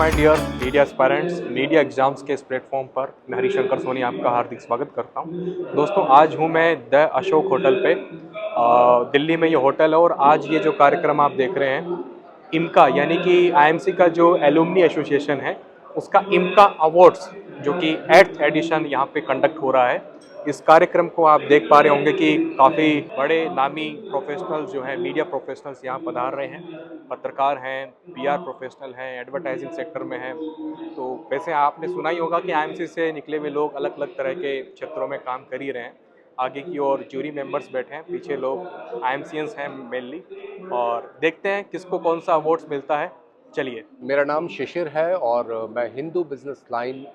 My dear media aspirants, media exams के इस platform पर मैं हरिशंकर सोनी आपका हार्दिक स्वागत करता हूं। दोस्तों, आज हूं मैं द अशोक होटल पे। दिल्ली में ये होटल है और आज ये जो कार्यक्रम आप देख रहे हैं, इम्का यानी कि आईएमसी का जो एलुमनी एसोसिएशन है, उसका इम्का अवार्ड्स जो कि 8th एडिशन यहाँ पे कंडक्ट हो रहा है। इस कार्यक्रम को आप देख पा रहे होंगे कि काफ़ी बड़े नामी प्रोफेशनल्स जो हैं, मीडिया प्रोफेशनल्स यहाँ पधार रहे हैं। पत्रकार हैं, पीआर प्रोफेशनल हैं, एडवर्टाइजिंग सेक्टर में हैं। तो वैसे आपने सुना ही होगा कि आईएमसी से निकले हुए लोग अलग अलग तरह के क्षेत्रों में काम कर ही रहे हैं। आगे की ओर जूरी मेंबर्स बैठे हैं, पीछे लोग आईएमसीएंस हैं मेनली, और देखते हैं किसको कौन सा अवार्ड्स मिलता है। चलिए। मेरा नाम शिशिर है और मैं हिंदू बिजनेस लाइन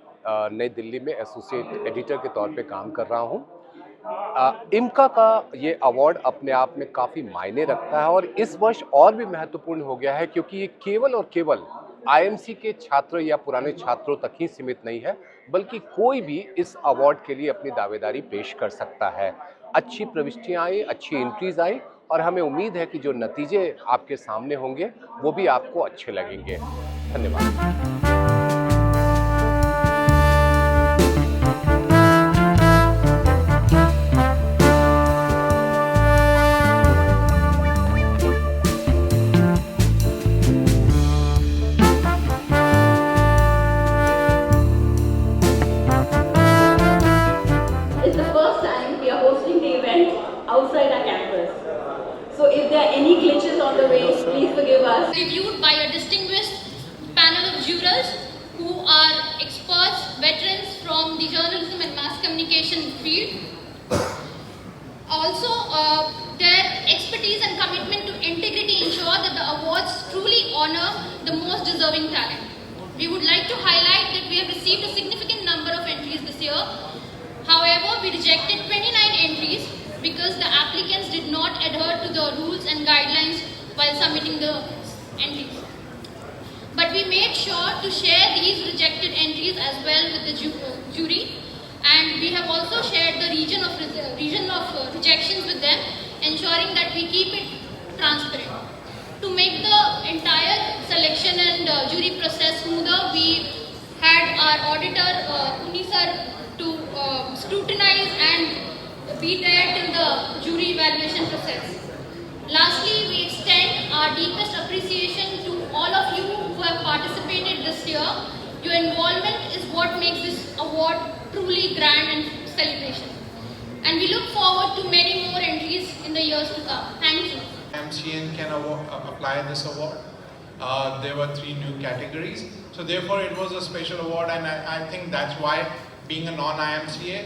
नई दिल्ली में एसोसिएट एडिटर के तौर पे काम कर रहा हूँ। इम्का का ये अवार्ड अपने आप में काफ़ी मायने रखता है और इस वर्ष और भी महत्वपूर्ण हो गया है क्योंकि ये केवल और केवल आईएमसी के छात्र या पुराने छात्रों तक ही सीमित नहीं है, बल्कि कोई भी इस अवार्ड के लिए अपनी दावेदारी पेश कर सकता है। अच्छी प्रविष्टियाँ आई, अच्छी एंट्रीज आई और हमें उम्मीद है कि जो नतीजे आपके सामने होंगे वो भी आपको अच्छे लगेंगे। धन्यवाद। It's the first time we are hosting the event outside our campus. So if there are any glitches on the way, please forgive us. Reviewed by a distinguished panel of jurors who are experts, veterans from the journalism and mass communication field. Also, their expertise and commitment to integrity ensure that the awards truly honor the most deserving talent. We would like to highlight that we have received a significant number of entries this year. However, we rejected 29 entries because the applicants did not adhere to the rules and guidelines while submitting the entries. But we made sure to share these rejected entries as well with the jury, and we have also shared the region of rejections with them, ensuring that we keep it transparent. To make the entire selection and jury process smoother, we had our auditor Puni sir to scrutinize and be there till the jury evaluation process. Lastly, we extend our deepest appreciation to all of you who have participated this year. Your involvement is what makes this award truly grand and celebration. And we look forward to many more entries in the years to come. Thank you. MCN can apply this award. There were 3 new categories. So therefore it was a special award, and I think that's why, being a non-IMCA,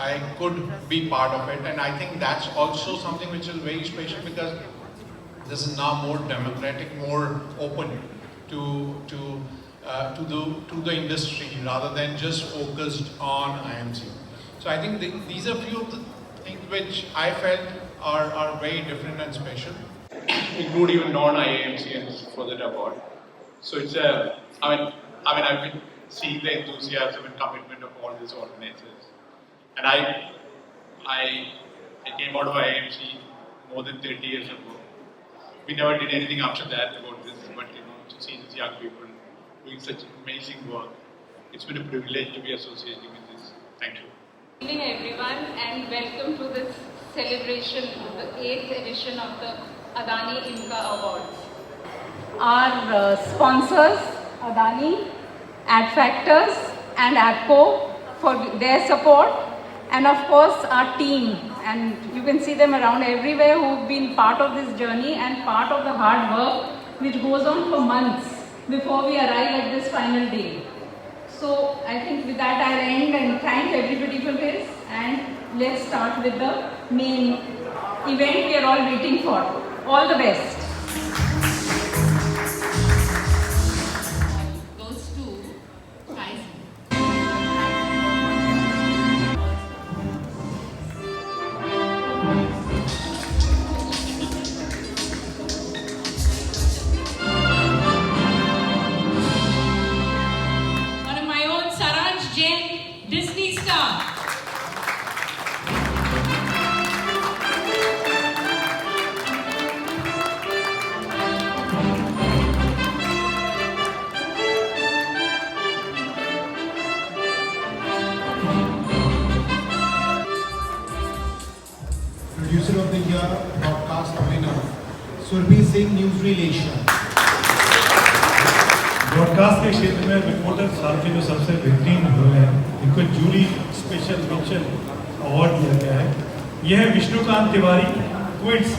I could be part of it, and I think that's also something which is very special because this is now more democratic, more open to the industry rather than just focused on IMC. So I think these are few of the things which I felt are very different and special. Include even non-IAMCNs for that award. So it's I've been seeing the enthusiasm and commitment of all these organizers. And I came out of IAMC more than 30 years ago. We never did anything after that about this, but to see these young people doing such amazing work, it's been a privilege to be associating with this. Thank you. Good evening everyone, and welcome to this celebration of the 8th edition of the Adani Imka Awards. Our sponsors, Adani, Adfactors and APCO for their support, and of course our team, and you can see them around everywhere who've been part of this journey and part of the hard work which goes on for months before we arrive at this final day. So I think with that I'll end and thank everybody for this, and let's start with the main event we are all waiting for. All the best. Goes to Tyson. One of my own, Saransh Jain, Disney star. Surabhi Singh, news relation. Broadcast के क्षेत्र में reporter साल के जो सबसे बेहतरीन हुए हैं, इनको जूरी स्पेशल मेंशन अवार्ड दिया गया है। यह है विष्णुकांत तिवारी, क्विट्स।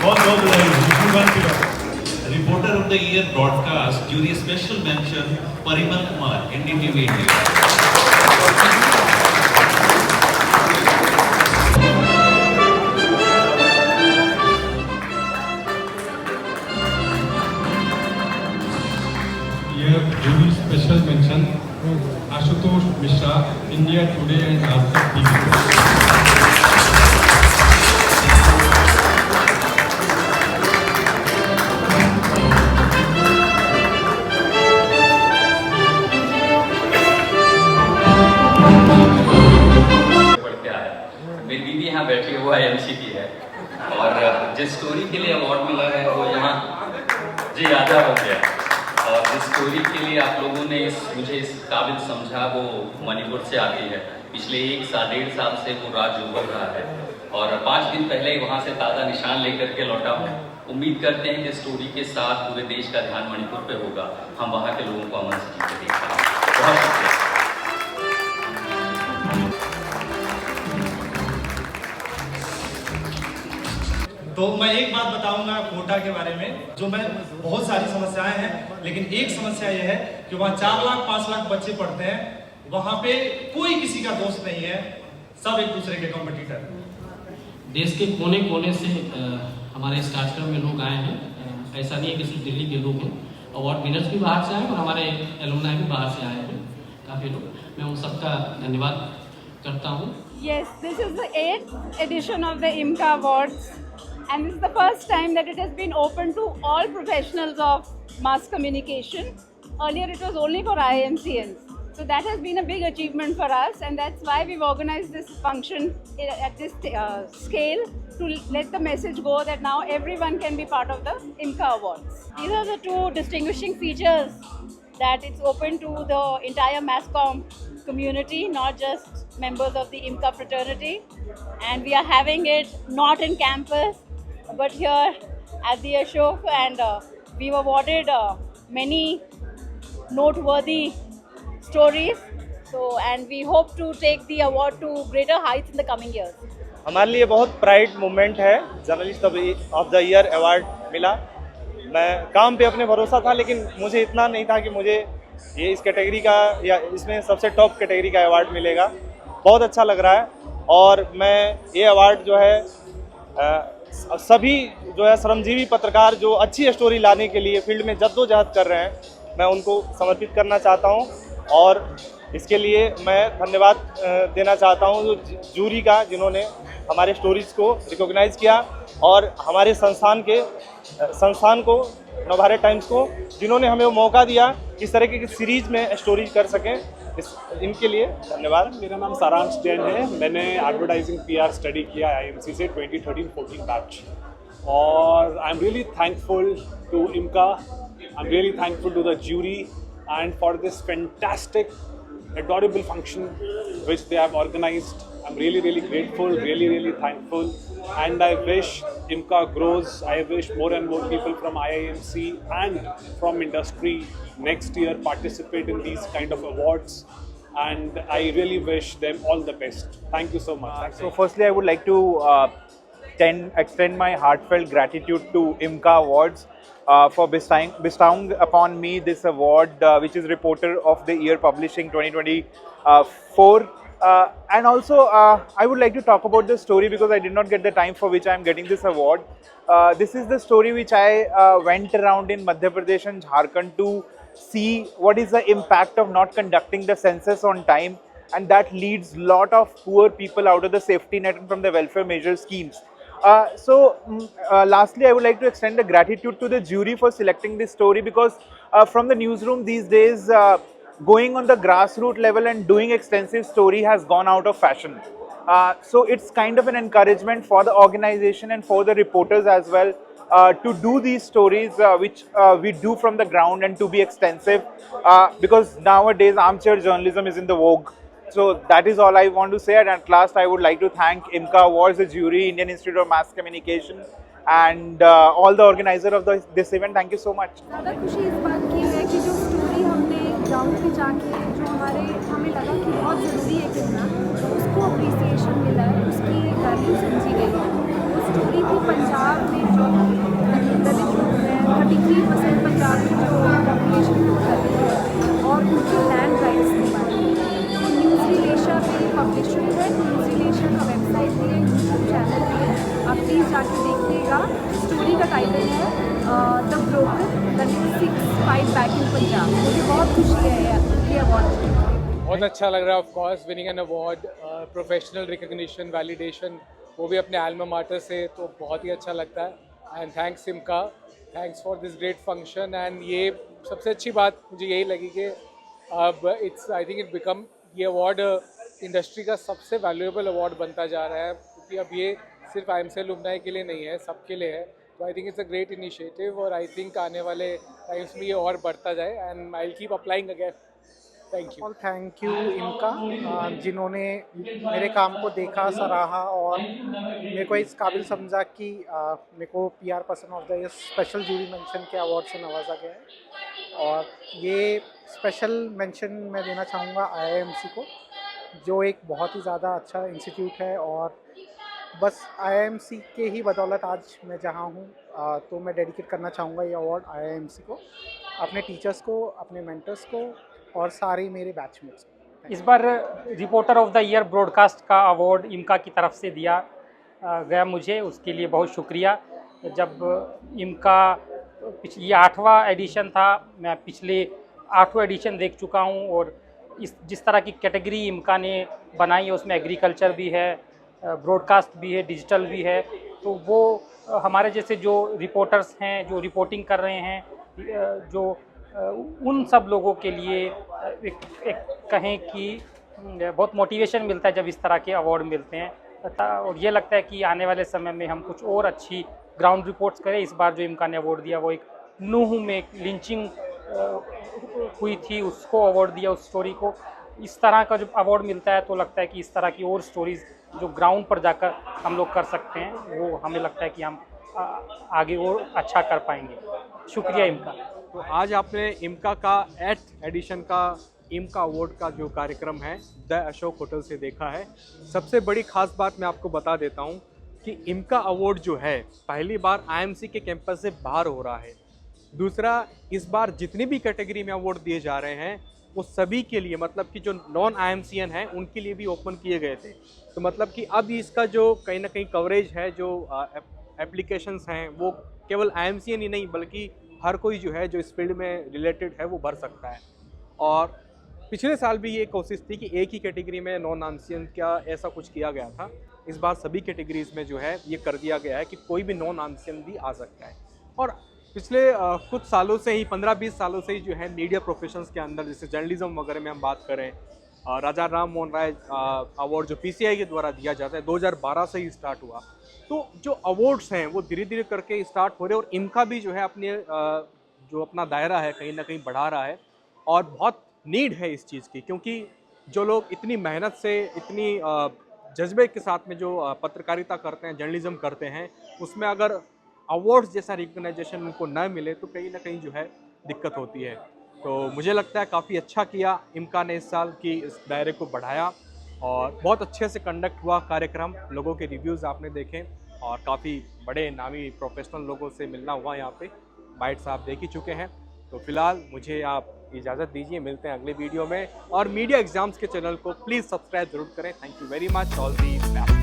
बहुत बहुत बधाई Vishnukant Tiwari. Reporter of the year broadcast jury special mention Parimal Kumar, NDTV India. Jury special mention Ashutosh Mishra, India Today and Aaj Tak TV. मेरी दीदी यहाँ बैठी हुआ IMC की है और जिस स्टोरी के लिए अवार्ड मिला है वो यहाँ जी आधा हो गया। और जिस स्टोरी के लिए आप लोगों ने मुझे इस काबिल समझा वो मणिपुर से आती है। पिछले 1-1.5 साल से वो राज्य उभर रहा है और 5 दिन पहले ही वहाँ से ताज़ा निशान लेकर के लौटा हूँ। उम्मीद करते हैं कि स्टोरी के साथ पूरे देश का ध्यान मणिपुर पे होगा। हम वहाँ के लोगों को अमन से जीते देख रहे हैं। बहुत शुक्रिया। तो मैं एक बात बताऊंगा कोटा के बारे में, जो मैं बहुत सारी समस्याएं हैं, लेकिन एक समस्या यह है कि वहाँ 4 लाख 5 लाख बच्चे पढ़ते हैं। वहाँ पे कोई किसी का दोस्त नहीं है, सब एक दूसरे के कॉम्पिटिटर। देश के कोने कोने से हमारे इस कार्यक्रम में लोग आए हैं। ऐसा नहीं है कि सिर्फ दिल्ली के लोग हैं, अवार्ड विनर्स भी बाहर से आए और हमारे एलुमनाई भी बाहर से आए हैं काफ़ी लोग। मैं उन सबका धन्यवाद करता हूँ। Yes, this is the 8th edition of the IMCA Awards. And this is the first time that it has been open to all professionals of mass communication. Earlier it was only for IMCNs. So that has been a big achievement for us, and that's why we've organized this function at this scale, to let the message go that now everyone can be part of the IMCA Awards. These are the 2 distinguishing features, that it's open to the entire mass comm community, not just members of the IMCA fraternity. And we are having it not in campus, but here at the Ashok, and we've awarded many noteworthy stories. So, and we hope to take the award to greater heights in the coming years. हमारे लिए बहुत pride moment है, journalist of the year award मिला। मैं काम पे अपने भरोसा था, लेकिन मुझे इतना नहीं था कि मुझे ये इस कैटेगरी का या इसमें सबसे टॉप कैटेगरी का अवार्ड मिलेगा। बहुत अच्छा लग रहा है और मैं ये अवार्ड जो है सभी जो है श्रमजीवी पत्रकार जो अच्छी स्टोरी लाने के लिए फील्ड में जद्दोजहद कर रहे हैं, मैं उनको समर्पित करना चाहता हूं। और इसके लिए मैं धन्यवाद देना चाहता हूं जो जूरी का, जिन्होंने हमारे स्टोरीज़ को रिकॉग्नाइज़ किया, और हमारे संस्थान को नवभारत टाइम्स को, जिन्होंने हमें वो मौका दिया इस तरह की सीरीज़ में स्टोरीज कर सकें। इनके लिए धन्यवाद। मेरा नाम सारांश जैन है। मैंने एडवर्टाइजिंग PR स्टडी किया IMC से 2013-14 बैच, और I am really thankful to IMCA, I am really thankful to the jury and for this fantastic adorable function which they have organized. I'm really grateful, really thankful, and I wish IMCA grows. I wish more and more people from IIMC and from industry next year participate in these kind of awards, and I really wish them all the best. Thank you so much. So firstly, I would like to extend my heartfelt gratitude to IMCA Awards for bestowing upon me this award, which is Reporter of the Year Publishing 2024. And also, I would like to talk about the story because I did not get the time for which I am getting this award. This is the story which I went around in Madhya Pradesh and Jharkhand to see what is the impact of not conducting the census on time, and that leads lot of poor people out of the safety net and from the welfare measure schemes. Lastly, I would like to extend the gratitude to the jury for selecting this story, because from the newsroom these days, going on the grassroots level and doing extensive story has gone out of fashion. So it's kind of an encouragement for the organization and for the reporters as well to do these stories which we do from the ground and to be extensive, because nowadays armchair journalism is in the vogue. So that is all I want to say, and at last I would like to thank IMCA Awards, the jury, Indian Institute of Mass Communication, and all the organizer of this event. Thank you so much. ज़्यादा खुशी इस बात की है कि जो story हमने ground पे जाके जो हमें लगा कि बहुत ज़रूरी है करना, उसको अप्रिसिएशन मिला है, उसकी वैल्यू समझी गई है। वो स्टोरी थी पंजाब में जो दलित लोग हैं, 33% पंजाब की जो पॉपुलेशन को कर रही है और उनके लैंड राइट्स के बारे में। तो न्यूज़ रिलेशन मेरी पब्लिशर है, न्यूज़ रिलेशन का वेबसाइट भी है, यूट्यूब चैनल भी है, आप प्लीज़ जाके देखिएगा। स्टोरी का टाइटल है the broken the 6 fight back in Punjab. मुझे बहुत खुशी है ये अवार्ड। बहुत अच्छा लग रहा है of course winning an award, professional recognition, validation, वो भी अपने एल्मा माटर से, तो बहुत ही अच्छा लगता है। एंड थैंक्स इमका, thanks for this great function. And ये सबसे अच्छी बात मुझे यही लगी कि अब आई थिंक इट बिकम, ये अवार्ड इंडस्ट्री का सबसे वैल्यूएबल अवार्ड बनता जा रहा है, क्योंकि अब ये सिर्फ IMC अलुमनाई के लिए नहीं है, सबके लिए है। तो I think it's a great initiative और आई थिंक आने वाले टाइम्स में ये और बढ़ता जाए and I will keep applying again. Thank you. Thank you इनका, जिन्होंने मेरे काम को देखा, सराहा और मेरे को इस काबिल समझा कि मेरे को PR person of the year special jury mention के अवार्ड से नवाजा गया है। और ये स्पेशल मेंशन मैं देना चाहूँगा IIMC को, जो एक बहुत ही ज़्यादा अच्छा इंस्टीट्यूट है। और बस IIMC के ही बदौलत आज मैं जहाँ हूँ, तो मैं डेडिकेट करना चाहूँगा ये अवार्ड IIMC को, अपने टीचर्स को, अपने मेंटर्स को और सारे मेरे बैचमेट्स को। इस बार reporter of the year broadcast का अवार्ड इमका की तरफ से दिया गया मुझे, उसके लिए बहुत शुक्रिया। जब इमका ये 8वां एडिशन था, मैं पिछले 8वां एडिशन देख चुका हूँ और जिस तरह की कैटेगरी इमका ने बनाई है उसमें एग्रीकल्चर भी है, ब्रॉडकास्ट भी है, डिजिटल भी है। तो वो हमारे जैसे जो रिपोर्टर्स हैं, जो रिपोर्टिंग कर रहे हैं, जो उन सब लोगों के लिए एक कहें कि बहुत मोटिवेशन मिलता है जब इस तरह के अवार्ड मिलते हैं। और ये लगता है कि आने वाले समय में हम कुछ और अच्छी ग्राउंड रिपोर्ट्स करें। इस बार जो इमका ने अवार्ड दिया वो एक नूह में एक लिंचिंग हुई थी, उसको अवार्ड दिया, उस स्टोरी को। इस तरह का जब अवार्ड मिलता है तो लगता है कि इस तरह की और स्टोरीज़ जो ग्राउंड पर जाकर हम लोग कर सकते हैं, वो हमें लगता है कि हम आगे और अच्छा कर पाएंगे। शुक्रिया इमका। तो आज आपने इमका का 8th एडिशन का इमका अवार्ड का जो कार्यक्रम है द अशोक होटल से देखा है। सबसे बड़ी खास बात मैं आपको बता देता हूँ कि इमका अवार्ड जो है पहली बार IMC के कैंपस से बाहर हो रहा है। दूसरा, इस बार जितनी भी कैटेगरी में अवार्ड दिए जा रहे हैं वो सभी के लिए, मतलब कि जो नॉन IMCN हैं उनके लिए भी ओपन किए गए थे। तो मतलब कि अब इसका जो कहीं ना कहीं कवरेज है, जो एप्लीकेशंस हैं, वो केवल IMCN ही नहीं बल्कि हर कोई जो है जो इस फील्ड में रिलेटेड है वो भर सकता है। और पिछले साल भी ये कोशिश थी कि एक ही कैटेगरी में नॉन IMCN का ऐसा कुछ किया गया था। इस बार सभी कैटेगरीज में जो है ये कर दिया गया है कि कोई भी नॉन IMCN भी आ सकता है। और पिछले कुछ सालों से ही, 15-20 सालों से ही जो है मीडिया प्रोफेशंस के अंदर, जैसे जर्नलिज्म वगैरह में हम बात करें, राजा राम मोहन राय अवार्ड जो PCI के द्वारा दिया जाता है 2012 से ही स्टार्ट हुआ। तो जो अवार्ड्स हैं वो धीरे धीरे करके स्टार्ट हो रहे हैं और इनका भी जो है अपने जो अपना दायरा है कहीं ना कहीं बढ़ा रहा है। और बहुत नीड है इस चीज़ की, क्योंकि जो लोग इतनी मेहनत से, इतनी जज्बे के साथ में जो पत्रकारिता करते हैं, जर्नलिज्म करते हैं, उसमें अगर अवार्ड्स जैसा रिकग्नाइजेशन उनको न मिले तो कहीं ना कहीं जो है दिक्कत होती है। तो मुझे लगता है काफ़ी अच्छा किया इमका ने इस साल की इस दायरे को बढ़ाया और बहुत अच्छे से कंडक्ट हुआ कार्यक्रम। लोगों के रिव्यूज़ आपने देखे और काफ़ी बड़े नामी प्रोफेशनल लोगों से मिलना हुआ यहाँ पे। बाइट्स आप देख ही चुके हैं। तो फिलहाल मुझे आप इजाज़त दीजिए, मिलते हैं अगले वीडियो में। और मीडिया एग्जाम्स के चैनल को प्लीज़ सब्सक्राइब जरूर करें। Thank you very much, all the best.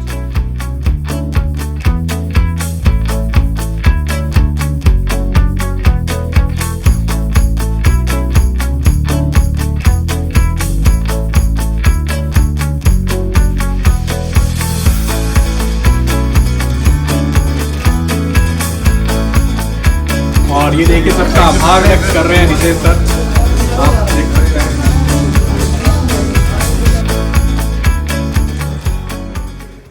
और ये देखिए सबका आभार व्यक्त कर रहे हैं नितेश सर। आप